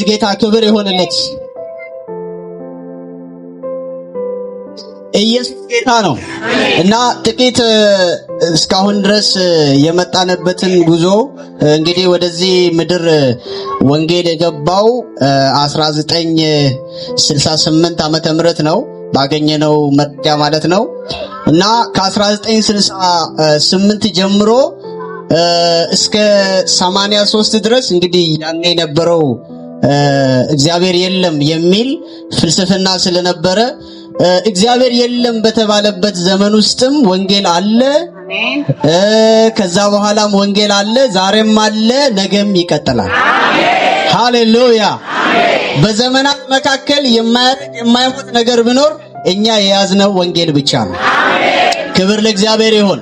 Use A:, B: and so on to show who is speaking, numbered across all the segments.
A: ጌታ ክብር ይሆንለት። ኢየሱስ ጌታ ነው እና ጥቂት እስካሁን ድረስ የመጣንበትን ጉዞ እንግዲህ ወደዚህ ምድር ወንጌል የገባው 1968 ዓመተ ምህረት ነው ባገኘነው መጥያ ማለት ነው እና ከ1968 ጀምሮ እስከ 83 ድረስ እንግዲህ ያኔ የነበረው እግዚአብሔር የለም የሚል ፍልስፍና ስለነበረ እግዚአብሔር የለም በተባለበት ዘመን ውስጥም ወንጌል አለ። ከዛ በኋላም ወንጌል አለ፣ ዛሬም አለ፣ ነገም ይቀጥላል። ሃሌሉያ። በዘመናት መካከል የማይሞት ነገር ቢኖር እኛ የያዝነው ወንጌል ብቻ ነው። ክብር ለእግዚአብሔር ይሁን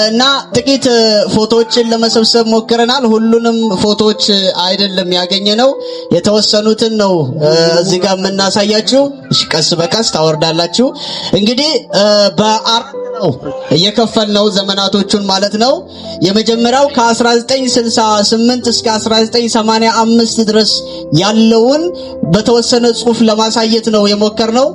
A: እና ጥቂት ፎቶዎችን ለመሰብሰብ ሞክረናል። ሁሉንም ፎቶዎች አይደለም ያገኘነው፣ የተወሰኑትን ነው እዚህ ጋር የምናሳያችሁ። ቀስ በቀስ ታወርዳላችሁ። እንግዲህ በአራት ነው እየከፈልነው ዘመናቶቹን ማለት ነው። የመጀመሪያው ከ1968 እስከ 1985 ድረስ ያለውን በተወሰነ ጽሑፍ ለማሳየት ነው የሞከርነው።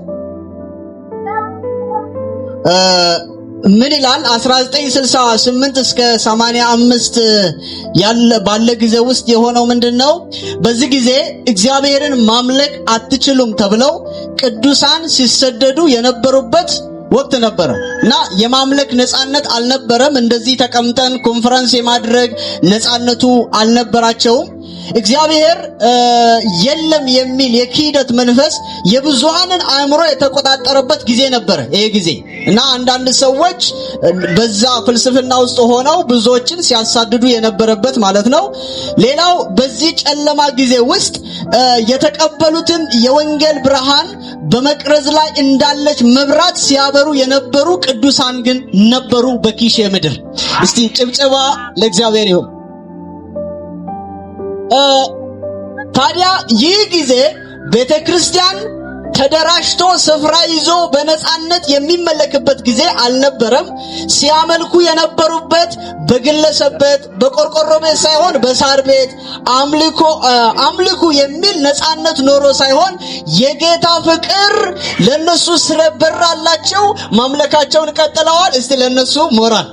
A: ምን ይላል? 1968 እስከ 85 ባለ ጊዜ ውስጥ የሆነው ምንድነው? በዚህ ጊዜ እግዚአብሔርን ማምለክ አትችሉም ተብለው ቅዱሳን ሲሰደዱ የነበሩበት ወቅት ነበረ እና የማምለክ ነጻነት አልነበረም። እንደዚህ ተቀምጠን ኮንፈረንስ የማድረግ ነጻነቱ አልነበራቸውም። እግዚአብሔር የለም የሚል የክህደት መንፈስ የብዙሃንን አእምሮ የተቆጣጠረበት ጊዜ ነበር ይሄ ጊዜ እና አንዳንድ ሰዎች በዛ ፍልስፍና ውስጥ ሆነው ብዙዎችን ሲያሳድዱ የነበረበት ማለት ነው። ሌላው በዚህ ጨለማ ጊዜ ውስጥ የተቀበሉትን የወንጌል ብርሃን በመቅረዝ ላይ እንዳለች መብራት ሲያበሩ የነበሩ ቅዱሳን ግን ነበሩ በኪሼ ምድር። እስቲ ጭብጨባ ለእግዚአብሔር ይሁን። ታዲያ ይህ ጊዜ ቤተክርስቲያን ተደራጅቶ ስፍራ ይዞ በነጻነት የሚመለክበት ጊዜ አልነበረም። ሲያመልኩ የነበሩበት በግለሰብ ቤት በቆርቆሮ ቤት ሳይሆን በሳር ቤት አምልኩ የሚል ነጻነት ኖሮ ሳይሆን የጌታ ፍቅር ለነሱ ስለበራላቸው ማምለካቸውን ቀጥለዋል። እስቲ ለነሱ ሞራል።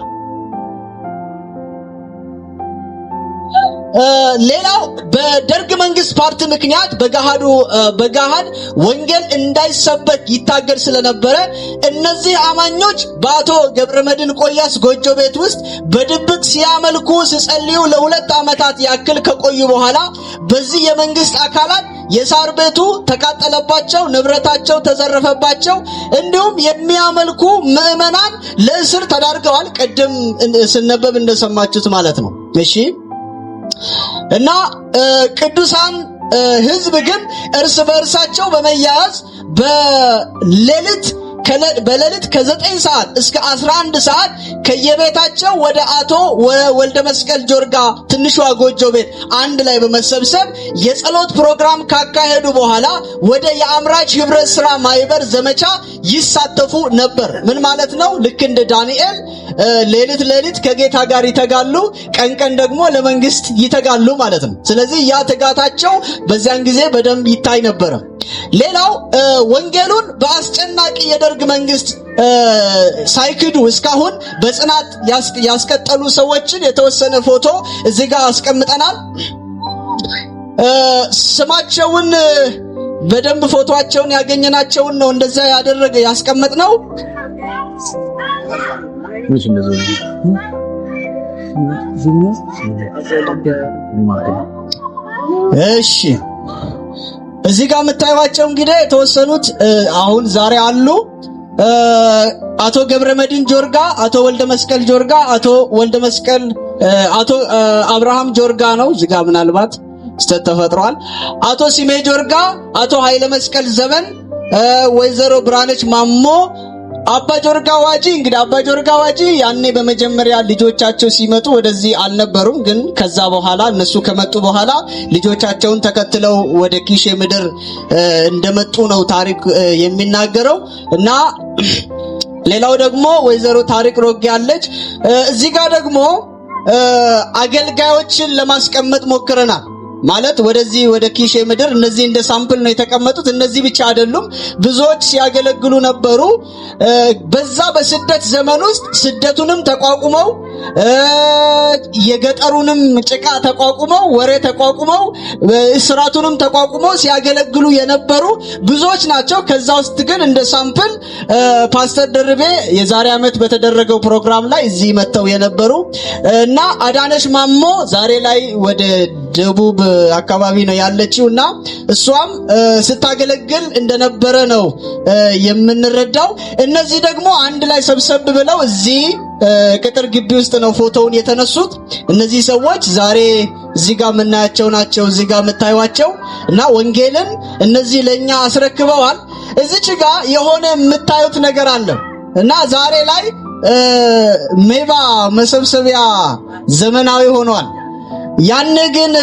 A: ሌላው በደርግ መንግስት ፓርቲ ምክንያት በገሃድ ወንጌል እንዳይሰበክ ይታገል ስለነበረ እነዚህ አማኞች በአቶ ገብረመድህን ቆያስ ጎጆ ቤት ውስጥ በድብቅ ሲያመልኩ ሲጸልዩ ለ2 ዓመታት ያክል ከቆዩ በኋላ በዚህ የመንግስት አካላት የሳር ቤቱ ተቃጠለባቸው፣ ንብረታቸው ተዘረፈባቸው፣ እንዲሁም የሚያመልኩ ምዕመናን ለእስር ተዳርገዋል። ቀደም ስነበብ እንደሰማችሁት ማለት ነው። እሺ እና ቅዱሳን ህዝብ ግን እርስ በእርሳቸው በመያያዝ በሌሊት ከ9 ሰዓት እስከ 11 ሰዓት ከየቤታቸው ወደ አቶ ወልደ መስቀል ጆርጋ ትንሿ ጎጆ ቤት አንድ ላይ በመሰብሰብ የጸሎት ፕሮግራም ካካሄዱ በኋላ ወደ የአምራች ህብረት ስራ ማህበር ዘመቻ ይሳተፉ ነበር። ምን ማለት ነው? ልክ እንደ ዳንኤል ሌሊት ከጌታ ጋር ይተጋሉ፣ ቀን ደግሞ ለመንግስት ይተጋሉ ማለት ነው። ስለዚህ ያ ትጋታቸው በዚያን ጊዜ በደንብ ይታይ ነበር። ሌላው ወንጌሉን በአስጨናቂ የደርግ መንግስት ሳይክዱ እስካሁን በጽናት ያስቀጠሉ ሰዎችን የተወሰነ ፎቶ እዚህ ጋር አስቀምጠናል። ስማቸውን በደንብ ፎቶአቸውን ያገኘናቸውን ነው እንደዛ ያስቀመጥነው። እሺ እዚህ ጋር የምታዩዋቸው እንግዲህ የተወሰኑት አሁን ዛሬ አሉ። አቶ ገብረመድህን ጆርጋ፣ አቶ ወልደ መስቀል ጆርጋ፣ አቶ አብርሃም ጆርጋ ነው። እዚህ ጋር ምናልባት ስተት ተፈጥሯል። አቶ ሲሜ ጆርጋ፣ አቶ ኃይለ መስቀል ዘመን፣ ወይዘሮ ብራነች ማሞ፣ አባ ጆርጋ ዋጂ። እንግዲህ አባ ጆርጋ ዋጂ ያኔ በመጀመሪያ ልጆቻቸው ሲመጡ ወደዚህ አልነበሩም፣ ግን ከዛ በኋላ እነሱ ከመጡ በኋላ ልጆቻቸውን ተከትለው ወደ ኪሼ ምድር እንደመጡ ነው ታሪክ የሚናገረው። እና ሌላው ደግሞ ወይዘሮ ታሪክ ሮጌ አለች። እዚህ ጋር ደግሞ አገልጋዮችን ለማስቀመጥ ሞክረናል። ማለት ወደዚህ ወደ ኪሼ ምድር እነዚህ እንደ ሳምፕል ነው የተቀመጡት። እነዚህ ብቻ አይደሉም፣ ብዙዎች ሲያገለግሉ ነበሩ። በዛ በስደት ዘመን ውስጥ ስደቱንም ተቋቁመው የገጠሩንም ጭቃ ተቋቁመው ወሬ ተቋቁመው እስራቱንም ተቋቁመው ሲያገለግሉ የነበሩ ብዙዎች ናቸው። ከዛ ውስጥ ግን እንደ ሳምፕል ፓስተር ደርቤ የዛሬ ዓመት በተደረገው ፕሮግራም ላይ እዚህ መተው የነበሩ እና አዳነሽ ማሞ ዛሬ ላይ ወደ ደቡብ አካባቢ ነው ያለችውና እሷም ስታገለግል እንደነበረ ነው የምንረዳው። እነዚህ ደግሞ አንድ ላይ ሰብሰብ ብለው እዚህ ቅጥር ግቢ ውስጥ ነው ፎቶውን የተነሱት። እነዚህ ሰዎች ዛሬ እዚህ ጋር የምናያቸው ናቸው፣ እዚህ ጋር የምታዩዋቸው እና ወንጌልን እነዚህ ለኛ አስረክበዋል። እዚች ጋር የሆነ የምታዩት ነገር አለ እና ዛሬ ላይ ሜባ መሰብሰቢያ ዘመናዊ ሆኗል። ያን ግን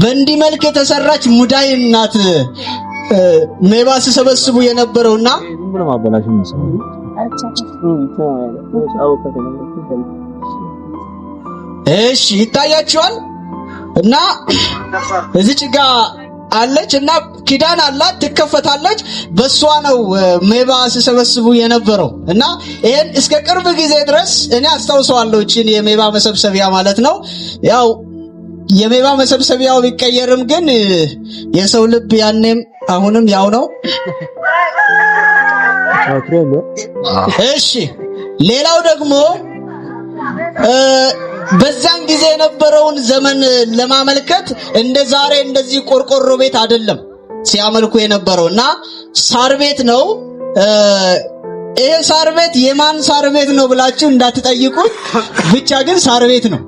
A: በእንዲህ መልክ የተሰራች ሙዳይ ናት ሜባ ሲሰበስቡ የነበረውና እሺ ይታያችኋል። እና እዚች ጋር አለች እና ኪዳን አላት፣ ትከፈታለች። በሷ ነው ሜባ ሲሰበስቡ የነበረው እና ይሄን እስከ ቅርብ ጊዜ ድረስ እኔ አስታውሰዋለሁ። እቺን የሜባ መሰብሰቢያ ማለት ነው። ያው የሜባ መሰብሰቢያው ቢቀየርም ግን የሰው ልብ ያኔም አሁንም ያው ነው። እሺ ሌላው ደግሞ በዛን ጊዜ የነበረውን ዘመን ለማመልከት እንደ ዛሬ እንደዚህ ቆርቆሮ ቤት አይደለም ሲያመልኩ የነበረውና ሳር ቤት ነው። ይሄ ሳር ቤት የማን ሳር ቤት ነው ብላችሁ እንዳትጠይቁኝ፣ ብቻ ግን ሳር ቤት ነው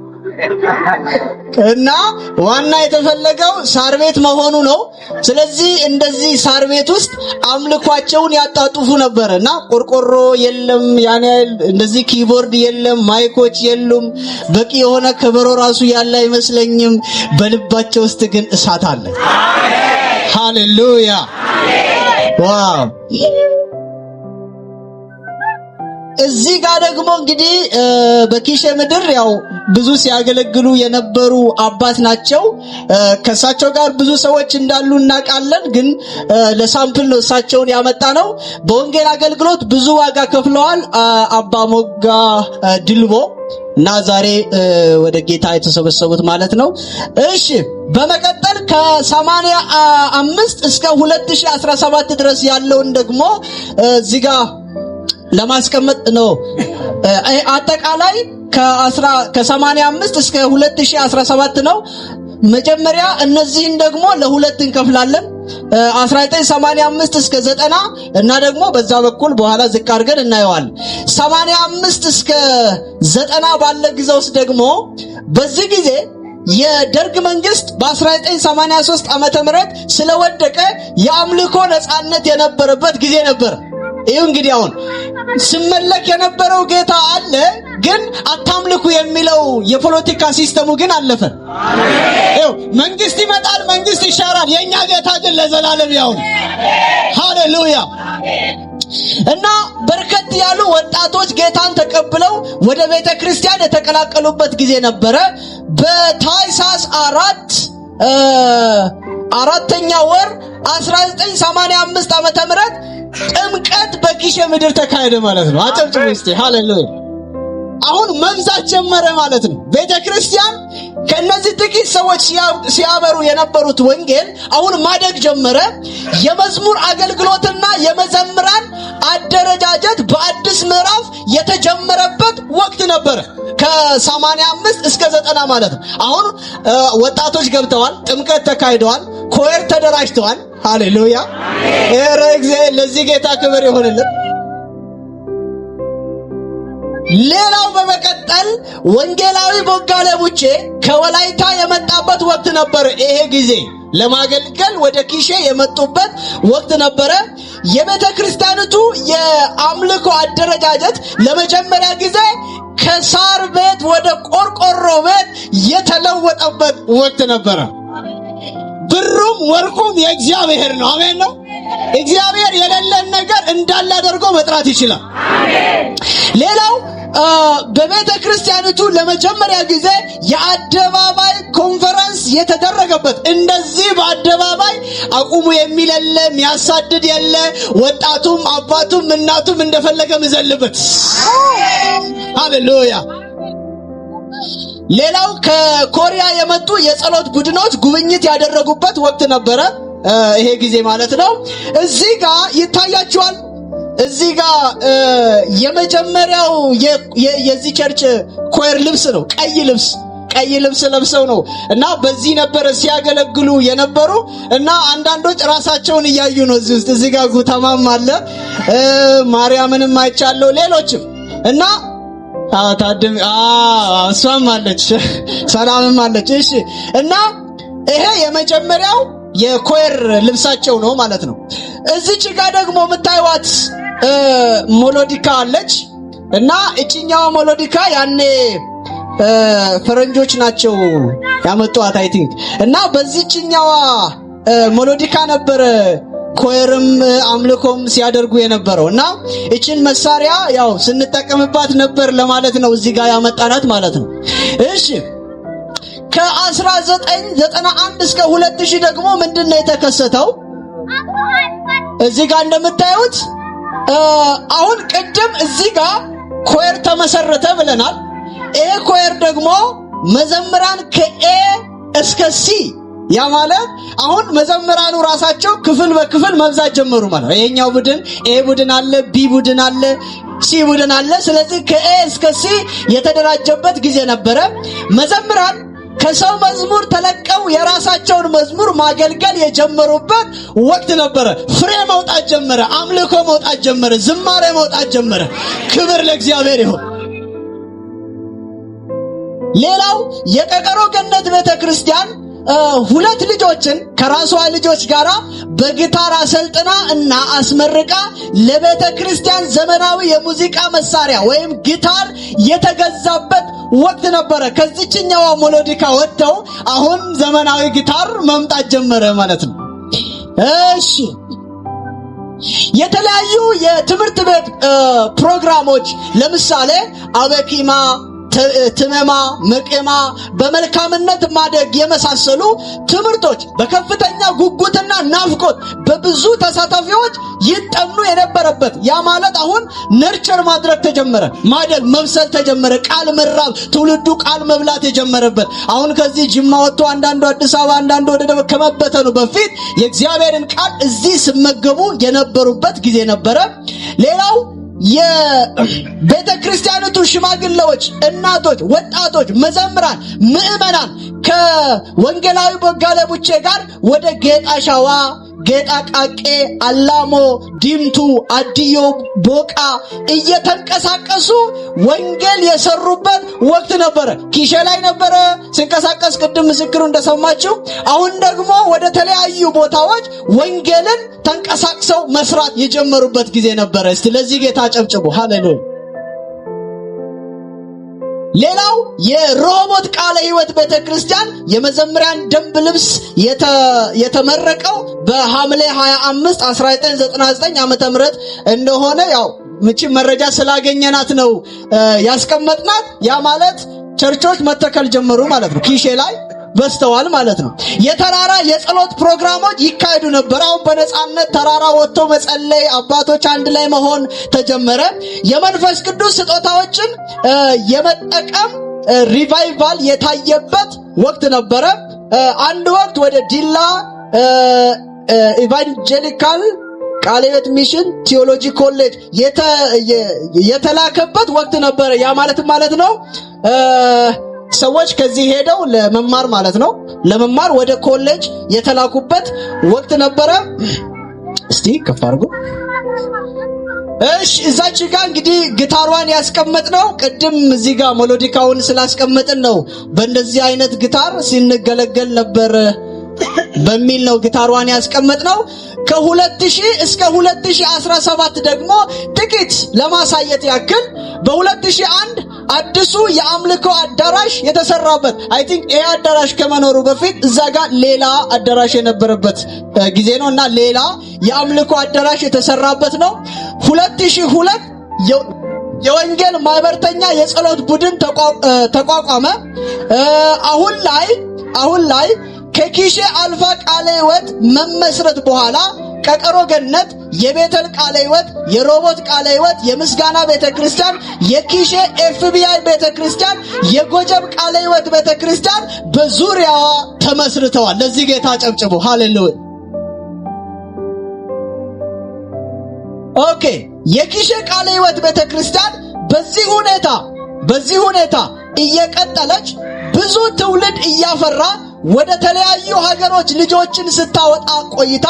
A: እና ዋና የተፈለገው ሳር ቤት መሆኑ ነው። ስለዚህ እንደዚህ ሳር ቤት ውስጥ አምልኳቸውን ያጣጡፉ ነበርና ቆርቆሮ የለም፣ ያን ያህል እንደዚህ ኪቦርድ የለም፣ ማይኮች የሉም፣ በቂ የሆነ ከበሮ ራሱ ያለ አይመስለኝም። በልባቸው ውስጥ ግን እሳት አለ። ሃሌሉያ! ዋው! እዚህ ጋር ደግሞ እንግዲህ በኪሼ ምድር ያው ብዙ ሲያገለግሉ የነበሩ አባት ናቸው። ከሳቸው ጋር ብዙ ሰዎች እንዳሉ እናውቃለን፣ ግን ለሳምፕል ነው እሳቸውን ያመጣ ነው። በወንጌል አገልግሎት ብዙ ዋጋ ከፍለዋል አባ ሞጋ ድልቦ እና ዛሬ ወደ ጌታ የተሰበሰቡት ማለት ነው። እሺ በመቀጠል ከ85 እስከ 2017 ድረስ ያለውን ደግሞ እዚህ ጋር ለማስቀመጥ ነው። አጠቃላይ ከ85 እስከ 2017 ነው። መጀመሪያ እነዚህን ደግሞ ለሁለት እንከፍላለን። 1985 እስከ 90 እና ደግሞ በዛ በኩል በኋላ ዝቅ አድርገን እናየዋለን። 85 እስከ 90 ባለ ጊዜ ውስጥ ደግሞ በዚህ ጊዜ የደርግ መንግስት በ1983 ዓመተ ምህረት ስለወደቀ የአምልኮ ነጻነት የነበረበት ጊዜ ነበር። ይሄ እንግዲህ አሁን ሲመለክ የነበረው ጌታ አለ፣ ግን አታምልኩ የሚለው የፖለቲካ ሲስተሙ ግን አለፈ። ይኸው መንግስት ይመጣል፣ መንግስት ይሻራል፣ የኛ ጌታ ግን ለዘላለም ያው ነው። ሃሌሉያ! እና በርከት ያሉ ወጣቶች ጌታን ተቀብለው ወደ ቤተ ክርስቲያን የተቀላቀሉበት ጊዜ ነበረ። በታኅሳስ 4ኛ ወር 1985 ዓመተ ምህረት ጥምቀት በኪሼ ምድር ተካሄደ ማለት ነው። አጨብጭቡ እስቲ ሃሌሉያ! አሁን መብዛት ጀመረ ማለት ነው። ቤተክርስቲያን ከነዚህ ጥቂት ሰዎች ሲያበሩ የነበሩት ወንጌል አሁን ማደግ ጀመረ። የመዝሙር አገልግሎትና የመዘምራን አደረጃጀት በአዲስ ምዕራፍ የተጀመረበት ወቅት ነበረ። ከ85 እስከ 90 ማለት ነው። አሁን ወጣቶች ገብተዋል፣ ጥምቀት ተካሂደዋል፣ ኮየር ተደራጅተዋል። ሃሌሉያ! ለዚህ ጌታ ክብር ይሁንልን። ሌላው በመቀጠል ወንጌላዊ ቦጋለ ቡቼ ከወላይታ የመጣበት ወቅት ነበር። ይሄ ጊዜ ለማገልገል ወደ ኪሼ የመጡበት ወቅት ነበረ። የቤተ ክርስቲያኒቱ የአምልኮ አደረጃጀት ለመጀመሪያ ጊዜ ከሳር ቤት ወደ ቆርቆሮ ቤት የተለወጠበት ወቅት ነበረ። ብሩም ወርቁም የእግዚአብሔር ነው። አሜን ነው። እግዚአብሔር የሌለን ነገር እንዳለ አድርጎ መጥራት ይችላል። ሌላው በቤተ ክርስቲያኒቱ ለመጀመሪያ ጊዜ የአደባባይ ኮንፈረንስ የተደረገበት እንደዚህ በአደባባይ አቁሙ የሚል የለ፣ የሚያሳድድ የለ፣ ወጣቱም አባቱም እናቱም እንደፈለገ ምዘልበት። ሃሌሉያ። ሌላው ከኮሪያ የመጡ የጸሎት ቡድኖች ጉብኝት ያደረጉበት ወቅት ነበረ። ይሄ ጊዜ ማለት ነው። እዚህ ጋር ይታያችኋል። እዚህ ጋር የመጀመሪያው የዚህ ቸርች ኮየር ልብስ ነው። ቀይ ልብስ ለብሰው ነው እና በዚህ ነበር ሲያገለግሉ የነበሩ እና አንዳንዶች ራሳቸውን እያዩ ነው እዚህ ውስጥ። እዚህ ጋር ጉታማም አለ፣ ማርያምንም አይቻለሁ፣ ሌሎችም እና ታድም እሷም አለች፣ ሰላምም አለች። እሺ እና ይሄ የመጀመሪያው የኮየር ልብሳቸው ነው ማለት ነው። እዚች ጋር ደግሞ የምታዩት ሞሎዲካ አለች እና እቺኛው ሞሎዲካ ያኔ ፈረንጆች ናቸው ያመጡት አይ ቲንክ። እና በዚህኛዋ ሞሎዲካ ነበር ኮየርም አምልኮም ሲያደርጉ የነበረው እና እቺን መሳሪያ ያው ስንጠቀምባት ነበር ለማለት ነው እዚህ ጋር ያመጣናት ማለት ነው። እሺ ከ1991 እስከ 2000 ደግሞ ምንድነው የተከሰተው? እዚህ ጋር እንደምታዩት አሁን ቅድም እዚህ ጋር ኮየር ተመሰረተ ብለናል። ይሄ ኮየር ደግሞ መዘምራን ከኤ እስከ ሲ፣ ያ ማለት አሁን መዘምራኑ ራሳቸው ክፍል በክፍል መብዛት ጀመሩ ማለት ነው። ይሄኛው ቡድን ኤ ቡድን አለ፣ ቢ ቡድን አለ፣ ሲ ቡድን አለ። ስለዚህ ከኤ እስከ ሲ የተደራጀበት ጊዜ ነበረ። መዘምራን ከሰው መዝሙር ተለቀው የራሳቸውን መዝሙር ማገልገል የጀመሩበት ወቅት ነበረ። ፍሬ መውጣት ጀመረ፣ አምልኮ መውጣት ጀመረ፣ ዝማሬ መውጣት ጀመረ። ክብር ለእግዚአብሔር ይሁን። ሌላው የቀቀሮ ገነት ቤተክርስቲያን ሁለት ልጆችን ከራሷ ልጆች ጋር በጊታር አሰልጥና እና አስመርቃ ለቤተ ክርስቲያን ዘመናዊ የሙዚቃ መሳሪያ ወይም ጊታር የተገዛበት ወቅት ነበረ። ከዚህኛው ሞሎዲካ ወጥተው አሁን ዘመናዊ ጊታር መምጣት ጀመረ ማለት ነው። እሺ የተለያዩ የትምህርት ቤት ፕሮግራሞች ለምሳሌ አበኪማ፣ ትመማ፣ መቅማ፣ በመልካምነት ማደግ የመሳሰሉ ትምህርቶች በከፍተኛ ጉጉትና ናፍቆት በብዙ ተሳታፊዎች ይጠኑ የነበረበት፣ ያ ማለት አሁን ነርቸር ማድረግ ተጀመረ፣ ማደግ መብሰል ተጀመረ፣ ቃል መራብ፣ ትውልዱ ቃል መብላት የጀመረበት። አሁን ከዚህ ጅማ ወጥቶ አንዳንዱ አዲስ አበባ አንዳንዱ ወደ ደቡብ ከመበተኑ በፊት የእግዚአብሔርን ቃል እዚህ ሲመገቡ የነበሩበት ጊዜ ነበረ። ሌላው የቤተ ክርስቲያኒቱ ሽማግሌዎች፣ እናቶች፣ ወጣቶች፣ መዘምራን፣ ምዕመናን ከወንጌላዊ ቦጋለ ቡቼ ጋር ወደ ጌጣ ሻዋ፣ ጌጣ ቃቄ፣ አላሞ፣ ዲምቱ፣ አዲዮ፣ ቦቃ እየተንቀሳቀሱ ወንጌል የሰሩበት ወቅት ነበረ። ኪሼ ላይ ነበረ ሲንቀሳቀስ ቅድም ምስክሩ እንደሰማችሁ። አሁን ደግሞ ወደ ተለያዩ ቦታዎች ወንጌልን ተንቀሳቅሰው መስራት የጀመሩበት ጊዜ ነበረ። እስቲ ለዚህ ጌታ ጨብጭቡ። ሃሌሉያ። ሌላው የሮቦት ቃለ ሕይወት ቤተክርስቲያን የመዘምራን ደንብ ልብስ የተመረቀው በሐምሌ 25 1999 ዓመተ ምህረት እንደሆነ ያው ምቺ መረጃ ስላገኘናት ነው ያስቀመጥናት። ያ ማለት ቸርቾች መተከል ጀመሩ ማለት ነው። ኪሼ ላይ በስተዋል ማለት ነው። የተራራ የጸሎት ፕሮግራሞች ይካሄዱ ነበር። አሁን በነጻነት ተራራ ወጥቶ መጸለይ፣ አባቶች አንድ ላይ መሆን ተጀመረ። የመንፈስ ቅዱስ ስጦታዎችን የመጠቀም ሪቫይቫል የታየበት ወቅት ነበረ። አንድ ወቅት ወደ ዲላ ኢቫንጀሊካል ቃለ ሕይወት ሚሽን ቲዮሎጂ ኮሌጅ የተላከበት ወቅት ነበረ። ያ ማለት ነው ሰዎች ከዚህ ሄደው ለመማር ማለት ነው ለመማር ወደ ኮሌጅ የተላኩበት ወቅት ነበረ። እስቲ ከፍ አድርጉ። እሺ እዛች ጋር እንግዲህ ጊታሯን ያስቀመጥነው ቅድም እዚህ ጋር ሞሎዲካውን ስላስቀመጥን ነው። በእንደዚህ አይነት ጊታር ሲንገለገል ነበር በሚል ነው ጊታሯን ያስቀመጥነው። ከ2000 እስከ 2017 ደግሞ ጥቂት ለማሳየት ያክል በ2001 አዲሱ የአምልኮ አዳራሽ የተሰራበት አይ ቲንክ ይሄ አዳራሽ ከመኖሩ በፊት እዛ ጋር ሌላ አዳራሽ የነበረበት ጊዜ ነውና ሌላ የአምልኮ አዳራሽ የተሰራበት ነው። 2002 የወንጌል ማህበርተኛ የጸሎት ቡድን ተቋቋመ። አሁን ላይ ከኪሼ አልፋ ቃለ ሕይወት መመስረት በኋላ ቀቀሮ ገነት፣ የቤተል ቃለ ሕይወት፣ የሮቦት ቃለ ሕይወት፣ የምስጋና ቤተክርስቲያን፣ የኪሼ ኤፍቢአይ ቤተክርስቲያን፣ የጎጀብ ቃለ ሕይወት ቤተክርስቲያን በዙሪያዋ ተመስርተዋል። ለዚህ ጌታ ጨብጭቡ። ሃሌሉያ። ኦኬ። የኪሼ ቃለ ሕይወት ቤተክርስቲያን በዚህ ሁኔታ እየቀጠለች ብዙ ትውልድ እያፈራ ወደ ተለያዩ ሀገሮች ልጆችን ስታወጣ ቆይታ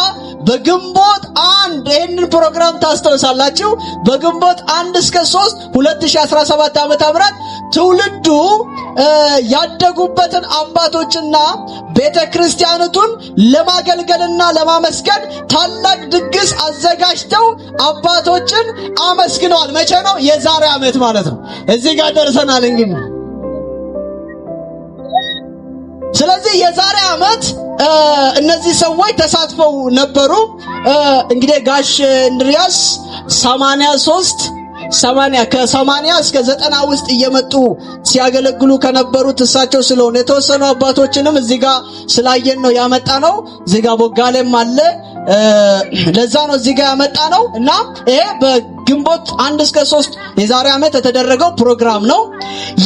A: በግንቦት 1 ይህንን ፕሮግራም ታስተውሳላችሁ። በግንቦት 1 እስከ 3 2017 ዓ.ም ትውልዱ ያደጉበትን አባቶችና ቤተክርስቲያኑን ለማገልገልና ለማመስገን ታላቅ ድግስ አዘጋጅተው አባቶችን አመስግነዋል። መቼ ነው? የዛሬ ዓመት ማለት ነው። እዚህ ጋር ደርሰናል እንግዲህ። ስለዚህ የዛሬ ዓመት እነዚህ ሰዎች ተሳትፈው ነበሩ። እንግዲህ ጋሽ እንድሪያስ 80 እስከ 90 ውስጥ እየመጡ ሲያገለግሉ ከነበሩት እሳቸው ስለሆነ የተወሰኑ አባቶችንም እዚህ ጋር ስላየን ነው ያመጣ ነው። እዚህ ጋር ቦጋሌም አለ። ለዛ ነው እዚህ ጋር ያመጣ ነው እና ይሄ በግንቦት 1 እስከ 3 የዛሬ ዓመት የተደረገው ፕሮግራም ነው።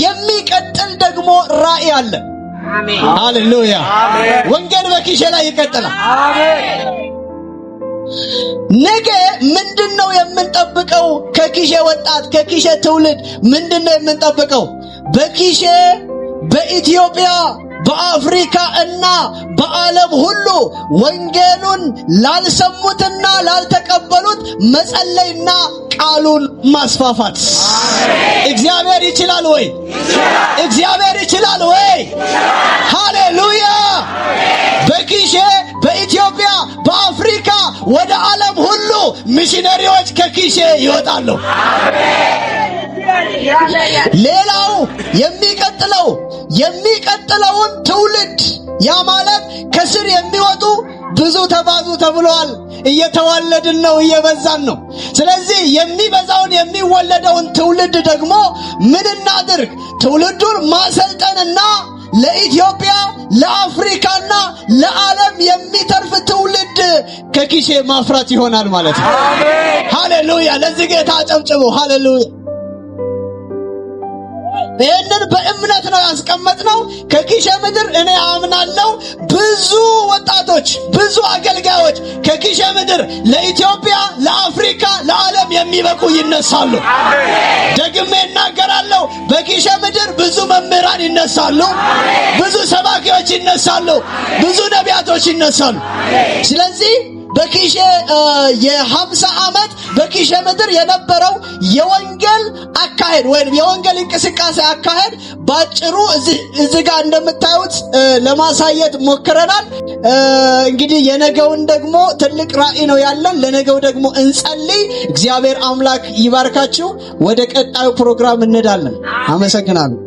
A: የሚቀጥል ደግሞ ራእይ አለ። አሜን። ሃሌሉያ። ወንጌል በኪሼ ላይ ይቀጥላል። አሜን። ነገ ምንድነው የምንጠብቀው? ከኪሼ ወጣት ከኪሼ ትውልድ ምንድነው የምንጠብቀው? በኪሼ በኢትዮጵያ በአፍሪካ እና በዓለም ሁሉ ወንጌሉን ላልሰሙትና ላልተቀበሉት መጸለይና ቃሉን ማስፋፋት። እግዚአብሔር ይችላል ወይ? እግዚአብሔር ይችላል ወይ? ሃሌሉያ። በኪሼ በኢትዮጵያ በአፍሪካ ወደ ዓለም ሁሉ ሚሽነሪዎች ከኪሼ ይወጣሉ። ሌላው የሚቀጥለውን ትውልድ ያ ማለት ከስር የሚወጡ ብዙ ተባዙ ተብሏል። እየተዋለድን ነው፣ እየበዛን ነው። ስለዚህ የሚወለደውን ትውልድ ደግሞ ምን እናድርግ? ትውልዱን ማሰልጠንና ለኢትዮጵያ ለአፍሪካና ለዓለም የሚተርፍ ትውልድ ከኪሼ ማፍራት ይሆናል ማለት ነው። ሃሌሉያ። ለዚህ ጌታ አጨብጭቡ። ሃሌሉያ። ይህንን በእምነት ነው ያስቀመጥነው። ከኪሼ ምድር እኔ አምናለሁ ብዙ ወጣቶች ብዙ አገልጋዮች ከኪሼ ምድር ለኢትዮጵያ ለአፍሪካ ለዓለም የሚበቁ ይነሳሉ። ደግሜ እናገራለሁ። በኪሼ ምድር ብዙ መምህራን ይነሳሉ፣ ብዙ ሰባኪዎች ይነሳሉ፣ ብዙ ነቢያቶች ይነሳሉ። ስለዚህ በኪሼ የ50 ዓመት በኪሼ ምድር የነበረው የወንጌል አካሄድ ወይም የወንጌል እንቅስቃሴ አካሄድ ባጭሩ እዚህ ጋር እንደምታዩት ለማሳየት ሞክረናል። እንግዲህ የነገውን ደግሞ ትልቅ ራእይ ነው ያለን። ለነገው ደግሞ እንጸልይ። እግዚአብሔር አምላክ ይባርካችሁ። ወደ ቀጣዩ ፕሮግራም እንሄዳለን። አመሰግናለሁ።